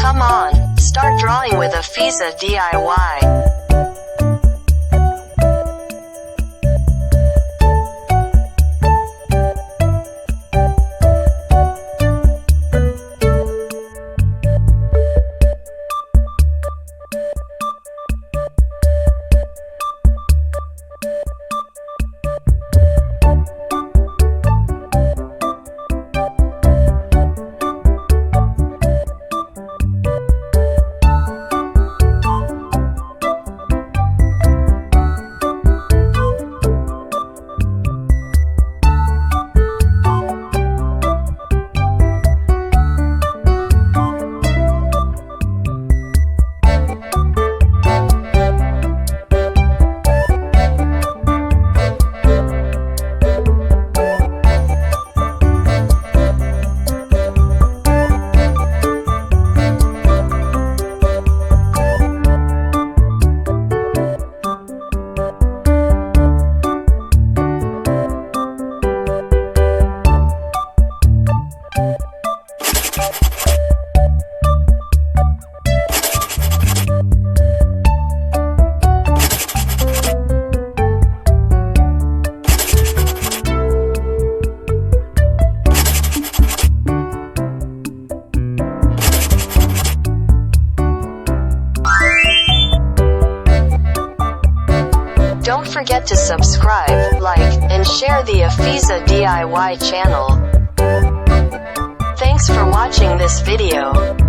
Come on, start drawing with Afizah DIY. Don't forget to subscribe, like, and share the Afizah DIY channel. Thanks for watching this video.